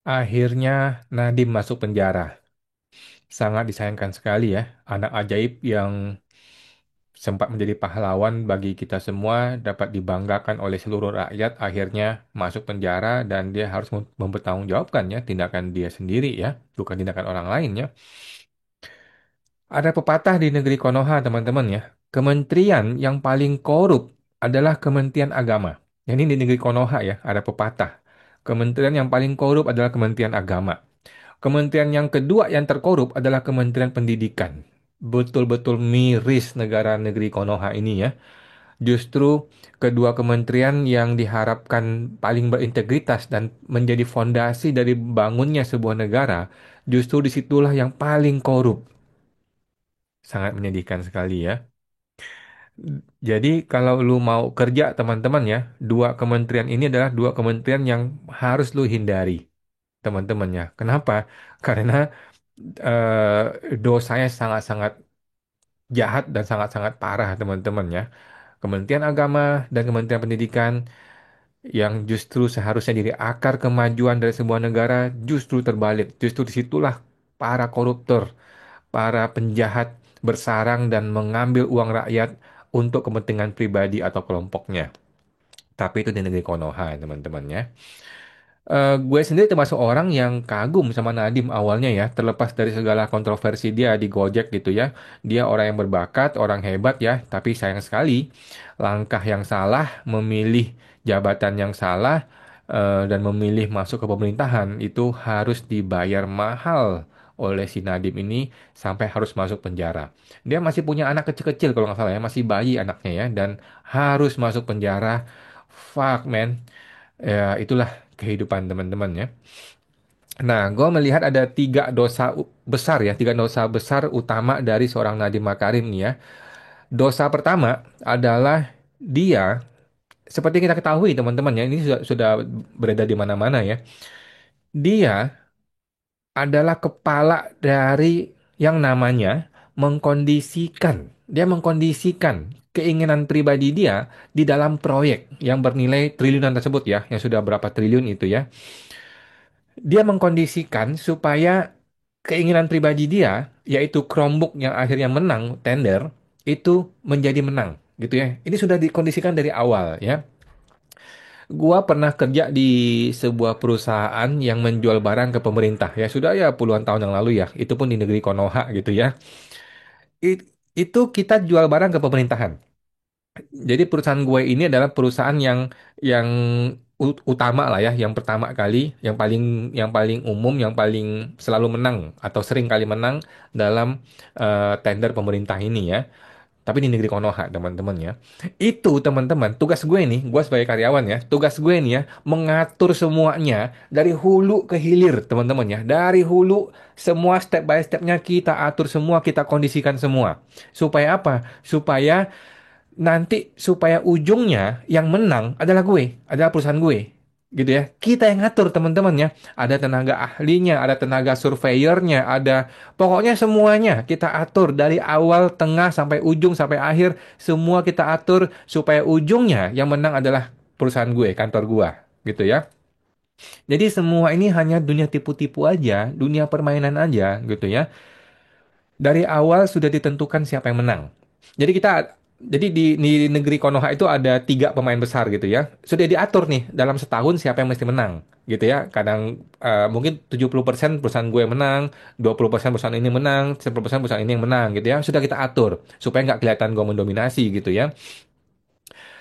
Akhirnya Nadim masuk penjara. Sangat disayangkan sekali ya. Anak ajaib yang sempat menjadi pahlawan bagi kita semua dapat dibanggakan oleh seluruh rakyat akhirnya masuk penjara dan dia harus mempertanggungjawabkan ya tindakan dia sendiri ya, bukan tindakan orang lain ya. Ada pepatah di negeri Konoha teman-teman ya. Kementerian yang paling korup adalah Kementerian Agama. Yang ini di negeri Konoha ya, ada pepatah. Kementerian yang paling korup adalah Kementerian Agama. Kementerian yang kedua yang terkorup adalah Kementerian Pendidikan. Betul-betul miris negara negeri Konoha ini ya. Justru kedua kementerian yang diharapkan paling berintegritas dan menjadi fondasi dari bangunnya sebuah negara, justru disitulah yang paling korup. Sangat menyedihkan sekali ya. Jadi kalau lu mau kerja teman-teman ya, dua kementerian ini adalah dua kementerian yang harus lu hindari teman-teman ya. Kenapa? Karena dosanya sangat-sangat jahat dan sangat-sangat parah teman-teman ya. Kementerian Agama dan Kementerian Pendidikan yang justru seharusnya jadi akar kemajuan dari sebuah negara justru terbalik. Justru disitulah para koruptor, para penjahat bersarang dan mengambil uang rakyat untuk kepentingan pribadi atau kelompoknya. Tapi itu di negeri Konoha, teman-teman ya. Gue sendiri termasuk orang yang kagum sama Nadiem awalnya ya, terlepas dari segala kontroversi dia di Gojek gitu ya. Dia orang yang berbakat, orang hebat ya, tapi sayang sekali langkah yang salah, memilih jabatan yang salah, dan memilih masuk ke pemerintahan itu harus dibayar mahal oleh si Nadiem ini sampai harus masuk penjara. Dia masih punya anak kecil-kecil kalau nggak salah ya, masih bayi anaknya ya, dan harus masuk penjara. Fuck man. Ya, itulah kehidupan teman-teman ya. Nah, gue melihat ada tiga dosa besar ya, tiga dosa besar utama dari seorang Nadiem Makarim nih ya. Dosa pertama adalah dia, seperti kita ketahui teman-teman ya, ini sudah beredar di mana-mana ya. Dia adalah kepala dari yang namanya mengkondisikan. Dia mengkondisikan keinginan pribadi dia di dalam proyek yang bernilai triliunan tersebut ya, yang sudah berapa triliun itu ya. Dia mengkondisikan supaya keinginan pribadi dia, yaitu Chromebook yang akhirnya menang tender, itu menjadi menang, gitu ya. Ini sudah dikondisikan dari awal, ya. Gua pernah kerja di sebuah perusahaan yang menjual barang ke pemerintah, ya. Sudah ya puluhan tahun yang lalu ya. Itu pun di negeri Konoha, gitu ya. Itu kita jual barang ke pemerintahan. Jadi perusahaan gue ini adalah perusahaan yang utama lah ya, yang pertama kali, yang paling umum, yang paling selalu menang atau sering kali menang dalam tender pemerintah ini ya. Tapi di negeri Konoha teman-teman ya. Itu teman-teman, tugas gue nih, gue sebagai karyawan ya, tugas gue nih ya mengatur semuanya dari hulu ke hilir teman-teman ya. Dari hulu semua step by stepnya kita atur semua, kita kondisikan semua. Supaya apa? Supaya ujungnya yang menang adalah gue, adalah perusahaan gue. Gitu ya. Kita yang ngatur teman-teman ya. Ada tenaga ahlinya, ada tenaga surveyornya, ada pokoknya semuanya kita atur dari awal, tengah sampai ujung sampai akhir, semua kita atur supaya ujungnya yang menang adalah perusahaan gue, kantor gue, gitu ya. Jadi semua ini hanya dunia tipu-tipu aja, dunia permainan aja gitu ya. Dari awal sudah ditentukan siapa yang menang. Jadi di negeri Konoha itu ada tiga pemain besar gitu ya. Sudah diatur nih dalam setahun siapa yang mesti menang gitu ya. Kadang mungkin 70% perusahaan gue yang menang, 20% perusahaan ini menang, 10% perusahaan ini yang menang gitu ya. Sudah kita atur supaya nggak kelihatan gue mendominasi gitu ya.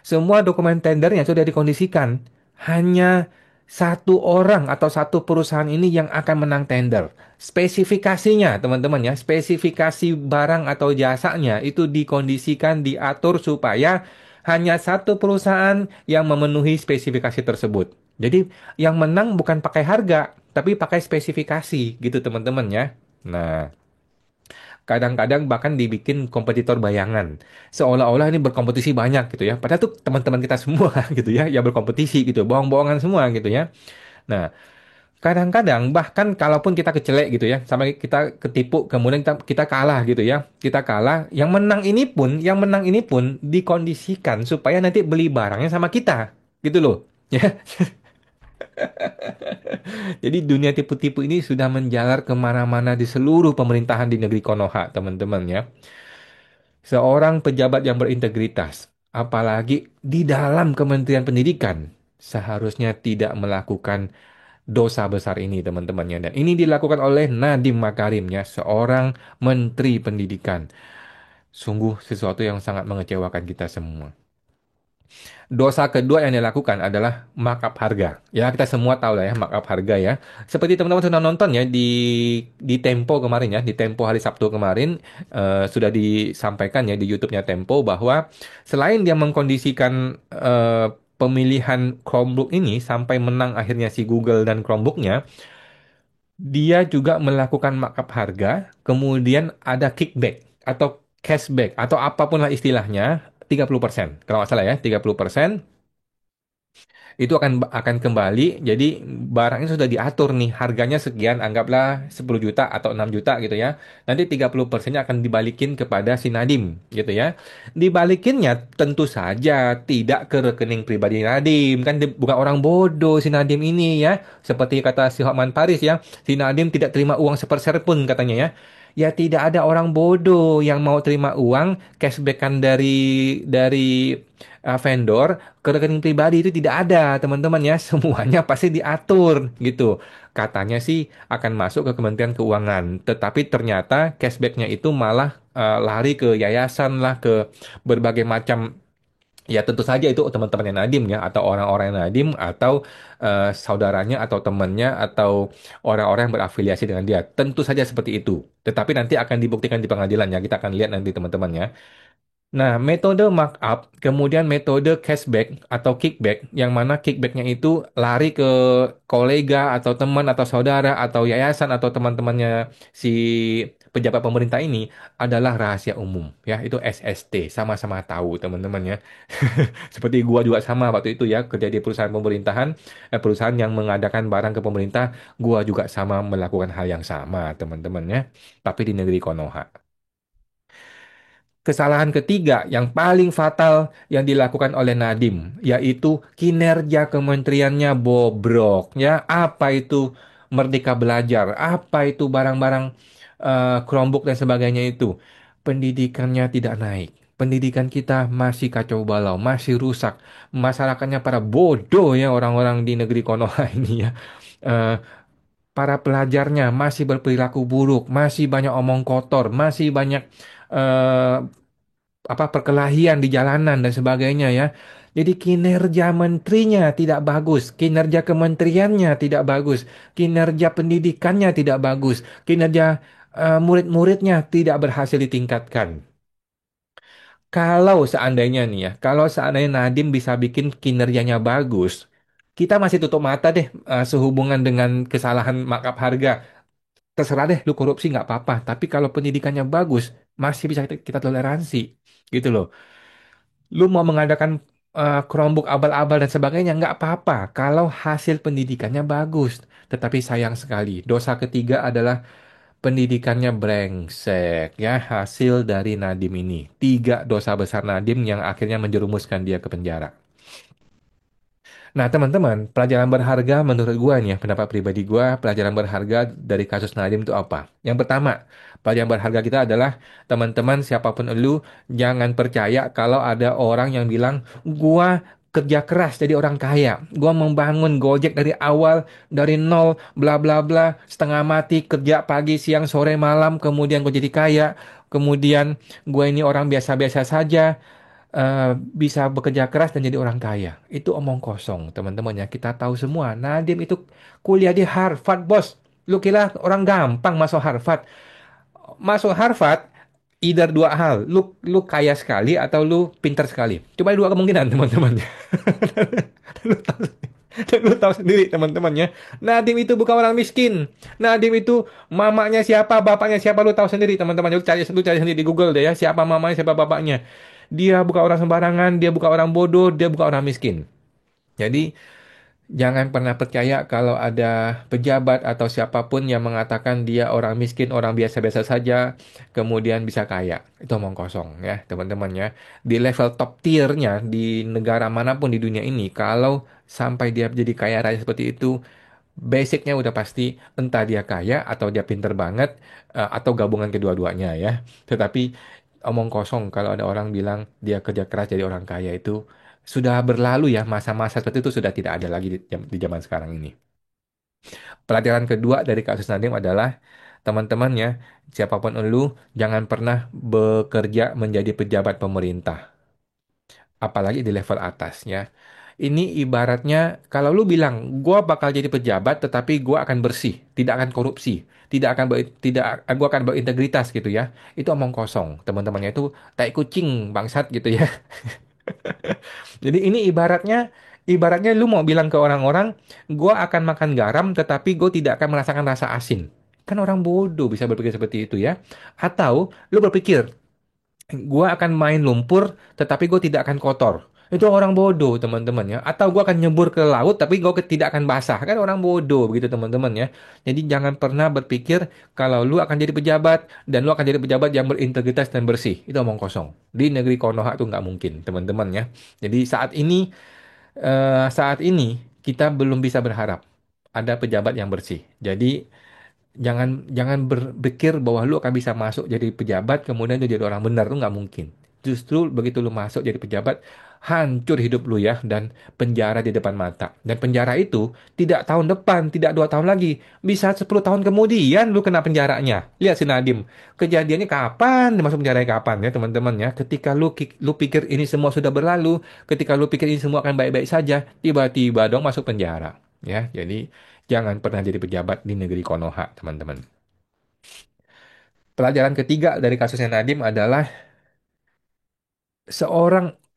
Semua dokumen tendernya sudah dikondisikan. Hanya satu orang atau satu perusahaan ini yang akan menang tender. Spesifikasinya, teman-teman ya, spesifikasi barang atau jasanya itu dikondisikan, diatur supaya hanya satu perusahaan yang memenuhi spesifikasi tersebut. Jadi, yang menang bukan pakai harga, tapi pakai spesifikasi gitu, teman-teman ya. Nah, kadang-kadang bahkan dibikin kompetitor bayangan. Seolah-olah ini berkompetisi banyak gitu ya. Padahal tuh teman-teman kita semua gitu ya, yang berkompetisi gitu, bohong-bohongan semua gitu ya. Nah, kadang-kadang bahkan kalaupun kita kecelek gitu ya, sampai kita ketipu, kemudian kita kalah gitu ya. Kita kalah, yang menang ini pun dikondisikan supaya nanti beli barangnya sama kita. Gitu loh. Ya. Jadi dunia tipu-tipu ini sudah menjalar kemana-mana di seluruh pemerintahan di negeri Konoha, teman-teman ya. Seorang pejabat yang berintegritas, apalagi di dalam Kementerian Pendidikan, seharusnya tidak melakukan dosa besar ini, teman-temannya. Dan ini dilakukan oleh Nadiem Makarim, ya, seorang Menteri Pendidikan. Sungguh sesuatu yang sangat mengecewakan kita semua. Dosa kedua yang dilakukan adalah markup harga. Ya, kita semua tahu lah ya markup harga ya. Seperti teman-teman sudah nonton ya di Tempo kemarin ya, di Tempo hari Sabtu kemarin sudah disampaikan ya di YouTube-nya Tempo bahwa selain dia mengkondisikan pemilihan Chromebook ini sampai menang akhirnya si Google dan Chromebook-nya, dia juga melakukan markup harga, kemudian ada kickback atau cashback atau apapun lah istilahnya 30%. Kalau nggak salah ya, 30% itu akan kembali. Jadi barangnya sudah diatur nih harganya sekian, anggaplah 10 juta atau 6 juta gitu ya. Nanti 30%-nya akan dibalikin kepada si Nadim gitu ya. Dibalikinnya tentu saja tidak ke rekening pribadi Nadim, kan bukan orang bodoh si Nadim ini ya. Seperti kata si Hotman Paris ya, si Nadim tidak terima uang sepeser pun katanya ya. Ya tidak ada orang bodoh yang mau terima uang cashbackan dari vendor ke rekening pribadi, itu tidak ada, teman-teman ya. Semuanya pasti diatur gitu. Katanya sih akan masuk ke Kementerian Keuangan, tetapi ternyata cashbacknya itu malah lari ke yayasan lah, ke berbagai macam. Ya tentu saja itu teman-temannya Nadim ya, atau orang-orang Nadim, atau saudaranya, atau temannya, atau orang-orang yang berafiliasi dengan dia. Tentu saja seperti itu. Tetapi nanti akan dibuktikan di pengadilan ya. Kita akan lihat nanti, teman-teman ya. Nah, metode markup, kemudian metode cashback atau kickback, yang mana kickbacknya itu lari ke kolega atau teman atau saudara atau yayasan atau teman-temannya si pejabat pemerintah ini, adalah rahasia umum. Ya, itu SST, sama-sama tahu teman-teman ya. Seperti gua juga sama waktu itu ya, kerja di perusahaan pemerintahan, perusahaan yang mengadakan barang ke pemerintah, gua juga sama melakukan hal yang sama, teman-teman ya. Tapi di negeri Konoha. Kesalahan ketiga yang paling fatal yang dilakukan oleh Nadiem, yaitu kinerja kementeriannya bobrok. Ya, apa itu Merdeka Belajar? Apa itu barang-barang Chromebook dan sebagainya itu? Pendidikannya tidak naik. Pendidikan kita masih kacau balau, masih rusak. Masyarakatnya para bodoh ya, orang-orang di negeri Konoha ini ya. Eh, para pelajarnya masih berperilaku buruk, masih banyak omong kotor, masih banyak eh, perkelahian di jalanan dan sebagainya ya. Jadi kinerja menterinya tidak bagus, kinerja kementeriannya tidak bagus, kinerja pendidikannya tidak bagus, kinerja murid-muridnya tidak berhasil ditingkatkan. Kalau seandainya nih ya, kalau seandainya Nadiem bisa bikin kinerjanya bagus, kita masih tutup mata deh sehubungan dengan kesalahan markup harga. Terserah deh, lu korupsi nggak apa-apa. Tapi kalau pendidikannya bagus, masih bisa kita toleransi, gitu loh. Lu mau mengadakan Chromebook abal-abal dan sebagainya, nggak apa-apa kalau hasil pendidikannya bagus. Tetapi sayang sekali, dosa ketiga adalah pendidikannya brengsek. Ya, hasil dari Nadiem ini. Tiga dosa besar Nadiem yang akhirnya menjerumuskan dia ke penjara. Nah, teman-teman, pelajaran berharga menurut gua nih ya, pendapat pribadi gua, pelajaran berharga dari kasus Nadiem itu apa? Yang pertama, pelajaran berharga kita adalah, teman-teman, siapapun elu, jangan percaya kalau ada orang yang bilang, gua kerja keras jadi orang kaya, gua membangun Gojek dari awal, dari nol, bla bla bla, setengah mati, kerja pagi, siang, sore, malam, kemudian gua jadi kaya, kemudian gua ini orang biasa-biasa saja, bisa bekerja keras dan jadi orang kaya. Itu omong kosong, teman-teman ya. Kita tahu semua. Nadiem itu kuliah di Harvard, bos. Lu kira orang gampang masuk Harvard? Masuk Harvard, either dua hal. Lu kaya sekali atau lu pintar sekali. Coba dua kemungkinan, teman-teman. Lu tahu, dan lu tahu sendiri, teman-teman ya. Nadiem itu bukan orang miskin. Nadiem itu mamanya siapa, bapaknya siapa, lu tahu sendiri, teman-teman. Lu cari sendiri di Google deh ya. Siapa mamanya, siapa bapaknya. Dia bukan orang sembarangan, dia bukan orang bodoh, dia bukan orang miskin. Jadi Jangan pernah percaya kalau ada pejabat atau siapapun yang mengatakan dia orang miskin, orang biasa-biasa saja, kemudian bisa kaya. Itu omong kosong ya, teman-teman ya. Di level top tiernya di negara manapun di dunia ini, kalau sampai dia jadi kaya raya seperti itu, basicnya udah pasti entah dia kaya atau dia pinter banget atau gabungan kedua-duanya ya. Tetapi omong kosong kalau ada orang bilang dia kerja keras jadi orang kaya itu sudah berlalu ya, masa-masa seperti itu sudah tidak ada lagi di zaman sekarang ini. Pelajaran kedua dari kasus Nadiem adalah teman-temannya siapapun lu jangan pernah bekerja menjadi pejabat pemerintah apalagi di level atasnya. Ini ibaratnya kalau lu bilang gua bakal jadi pejabat tetapi gua akan bersih, tidak akan korupsi, gua akan berintegritas gitu ya. Itu omong kosong. Teman-temannya itu tai kucing bangsat gitu ya. Jadi ini ibaratnya lu mau bilang ke orang-orang gua akan makan garam tetapi gua tidak akan merasakan rasa asin. Kan orang bodoh bisa berpikir seperti itu ya. Atau lu berpikir gua akan main lumpur, tetapi gue tidak akan kotor. Itu orang bodoh, teman-teman ya. Atau gua akan nyebur ke laut, tapi gue tidak akan basah. Kan orang bodoh, begitu teman-teman ya. Jadi jangan pernah berpikir kalau lu akan jadi pejabat, dan lu akan jadi pejabat yang berintegritas dan bersih. Itu omong kosong. Di negeri Konoha itu nggak mungkin, teman-teman ya. Jadi saat ini kita belum bisa berharap ada pejabat yang bersih. Jadi jangan jangan berpikir bahwa lu akan bisa masuk jadi pejabat kemudian lu jadi orang benar lu nggak mungkin. Justru begitu lu masuk jadi pejabat hancur hidup lu ya dan penjara di depan mata. Dan penjara itu tidak tahun depan, tidak 2 tahun lagi, bisa 10 tahun kemudian lu kena penjaranya. Lihat si Nadim, kejadiannya kapan, dia masuk penjara kapan ya teman-teman ya. Ketika lu pikir ini semua sudah berlalu, ketika lu pikir ini semua akan baik-baik saja, tiba-tiba dong masuk penjara. Ya, jadi jangan pernah jadi pejabat di negeri Konoha, teman-teman. Pelajaran ketiga dari kasusnya Nadim adalah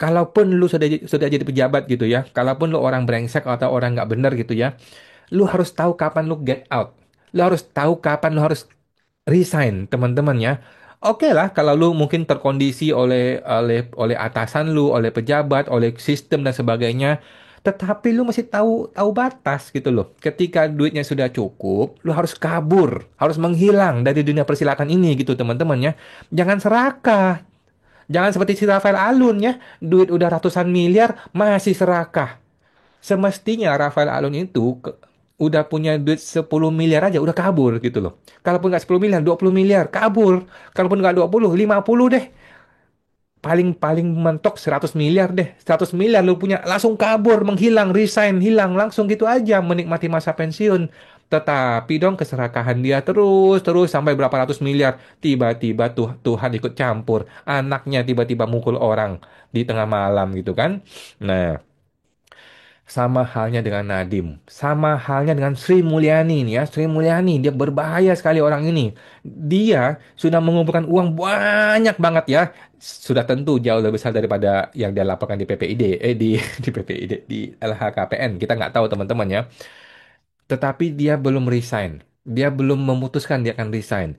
kalaupun lu sudah jadi pejabat gitu ya, kalaupun lu orang brengsek atau orang nggak bener gitu ya, lu harus tahu kapan lu get out. Lu harus tahu kapan lu harus resign, teman-teman ya. Oke lah, kalau lu mungkin terkondisi oleh atasan lu, oleh pejabat, oleh sistem dan sebagainya, tetapi lu masih tahu tahu batas gitu loh. Ketika duitnya sudah cukup, lu harus kabur, harus menghilang dari dunia persilatan ini gitu, teman-teman ya. Jangan serakah. Jangan seperti si Rafael Alun ya, duit udah ratusan miliar masih serakah. Semestinya Rafael Alun itu udah punya duit 10 miliar aja udah kabur gitu loh. Kalaupun nggak 10 miliar, 20 miliar kabur. Kalaupun nggak 20, 50 deh. Paling paling mentok 100 miliar deh. 100 miliar lu punya langsung kabur, menghilang, resign, hilang langsung gitu aja menikmati masa pensiun. Tetapi dong keserakahan dia terus terus sampai berapa ratus miliar. Tiba-tiba Tuhan ikut campur. Anaknya tiba-tiba mukul orang di tengah malam gitu kan. Nah, sama halnya dengan Nadim, sama halnya dengan Sri Mulyani nih ya. Sri Mulyani, dia berbahaya sekali orang ini. Dia sudah mengumpulkan uang banyak banget ya. Sudah tentu jauh lebih besar daripada yang dia laporkan di PPID, di PPID, di LHKPN. Kita nggak tahu teman-teman ya. Tetapi dia belum resign. Dia belum memutuskan dia akan resign.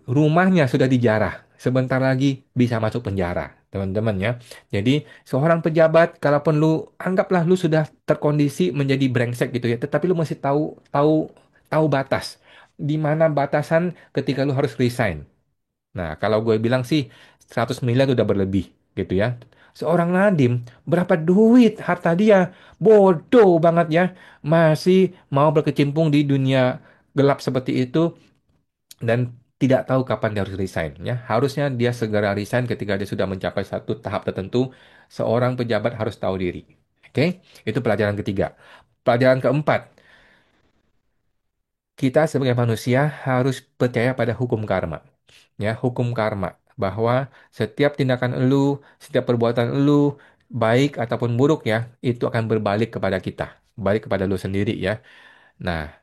Rumahnya sudah dijarah. Sebentar lagi bisa masuk penjara, teman-teman ya. Jadi, seorang pejabat, kalaupun lu anggaplah lu sudah terkondisi menjadi brengsek gitu ya, tetapi lu masih tahu tahu tahu batas. Di mana batasan ketika lu harus resign. Nah, kalau gue bilang sih 100 miliar udah berlebih gitu ya. Seorang Nadim, berapa duit harta dia? Bodoh banget ya. Masih mau berkecimpung di dunia gelap seperti itu dan tidak tahu kapan dia harus resign ya. Harusnya dia segera resign ketika dia sudah mencapai satu tahap tertentu. Seorang pejabat harus tahu diri. Oke, itu pelajaran ketiga. Pelajaran keempat, kita sebagai manusia harus percaya pada hukum karma. Ya, hukum karma bahwa setiap tindakan elu, setiap perbuatan elu, baik ataupun buruk ya, itu akan berbalik kepada kita, balik kepada lu sendiri ya. Nah,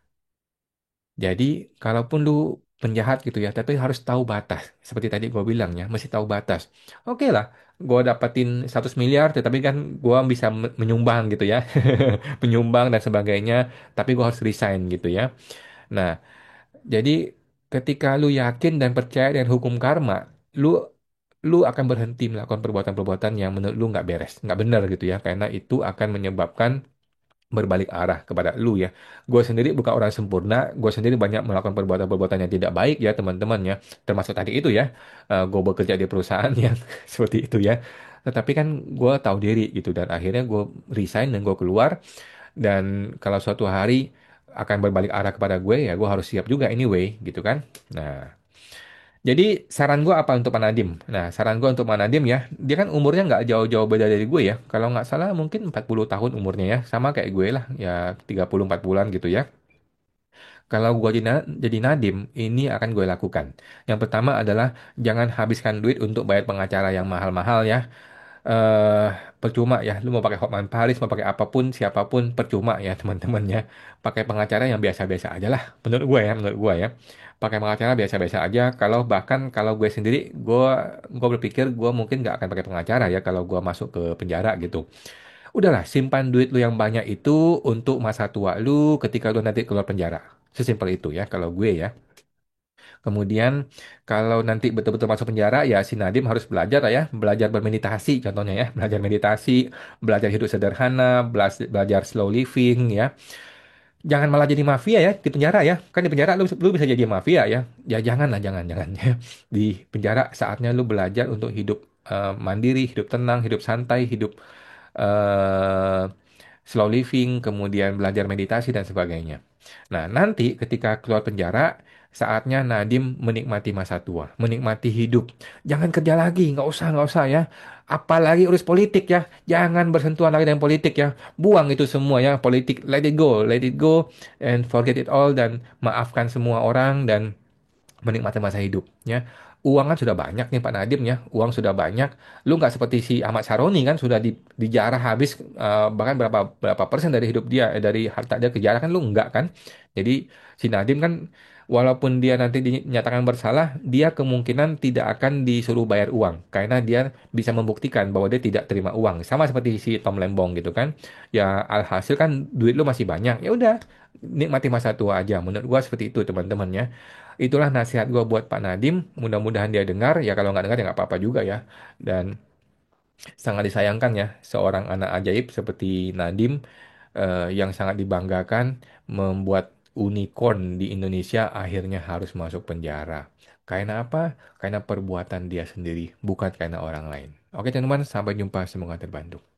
jadi, kalaupun lu penjahat gitu ya, tapi harus tahu batas. Seperti tadi gue bilang ya, mesti tahu batas. Oke lah, gue dapetin 100 miliar, tetapi kan gue bisa menyumbang gitu ya. Menyumbang dan sebagainya, tapi gue harus resign gitu ya. Nah, jadi ketika lu yakin dan percaya dengan hukum karma, lu lu akan berhenti melakukan perbuatan-perbuatan yang menurut lu nggak beres, nggak benar gitu ya, karena itu akan menyebabkan berbalik arah kepada lu ya. Gue sendiri bukan orang sempurna, gue sendiri banyak melakukan perbuatan-perbuatan yang tidak baik ya teman-teman ya. Termasuk tadi itu ya, gue bekerja di perusahaan yang seperti itu ya. Tetapi kan gue tahu diri gitu dan akhirnya gue resign dan gue keluar. Dan kalau suatu hari akan berbalik arah kepada gue ya gue harus siap juga anyway gitu kan. Nah, jadi saran gue apa untuk Pak Nadim? Nah, saran gue untuk Pak Nadim ya, dia kan umurnya nggak jauh-jauh beda dari gue ya. Kalau nggak salah mungkin 40 tahun umurnya ya, sama kayak gue lah, ya 34 bulan gitu ya. Kalau gue jadi Nadim, ini akan gue lakukan. Yang pertama adalah jangan habiskan duit untuk bayar pengacara yang mahal-mahal ya. eh Percuma ya, lu mau pakai Hotman Paris, mau pakai apapun, siapapun, percuma ya teman-teman ya. Pakai pengacara yang biasa-biasa aja lah, menurut gue ya. Pakai pengacara biasa-biasa aja. Kalau bahkan kalau gue sendiri, gue berpikir gue mungkin nggak akan pakai pengacara ya kalau gue masuk ke penjara gitu. Udahlah, simpan duit lu yang banyak itu untuk masa tua lu ketika lu nanti keluar penjara. Sesimpel itu ya kalau gue ya. Kemudian kalau nanti betul-betul masuk penjara ya si Nadim harus belajar lah ya, belajar bermeditasi contohnya ya, belajar meditasi, belajar hidup sederhana, belajar slow living ya. Jangan malah jadi mafia ya di penjara ya. Kan di penjara lu bisa jadi mafia ya. Ya jangan lah, jangan ya. Di penjara saatnya lu belajar untuk hidup mandiri, hidup tenang, hidup santai, hidup eh, slow living, kemudian belajar meditasi dan sebagainya. Nah, nanti ketika keluar penjara, saatnya Nadim menikmati masa tua, menikmati hidup. Jangan kerja lagi, nggak usah ya. Apalagi urus politik ya, jangan bersentuhan lagi dengan politik ya. Buang itu semua ya, politik, let it go, and forget it all, dan maafkan semua orang, dan menikmati masa hidup ya. Uang kan sudah banyak nih Pak Nadiem ya, uang sudah banyak. Lu nggak seperti si Ahmad Saroni kan sudah dijarah habis, bahkan berapa berapa persen dari hidup dia, dari harta dia kejarah kan, lu nggak kan. Jadi si Nadiem kan walaupun dia nanti dinyatakan bersalah, dia kemungkinan tidak akan disuruh bayar uang karena dia bisa membuktikan bahwa dia tidak terima uang. Sama seperti si Tom Lembong gitu kan. Ya alhasil kan duit lu masih banyak. Ya udah, nikmati masa tua aja. Menurut gua seperti itu teman-teman ya. Itulah nasihat gue buat Pak Nadim. Mudah-mudahan dia dengar. Ya kalau nggak dengar ya nggak apa-apa juga ya. Dan sangat disayangkan ya seorang anak ajaib seperti Nadim, yang sangat dibanggakan membuat unicorn di Indonesia akhirnya harus masuk penjara. Karena apa? Karena perbuatan dia sendiri, bukan karena orang lain. Oke teman-teman, sampai jumpa. Semoga terbantu.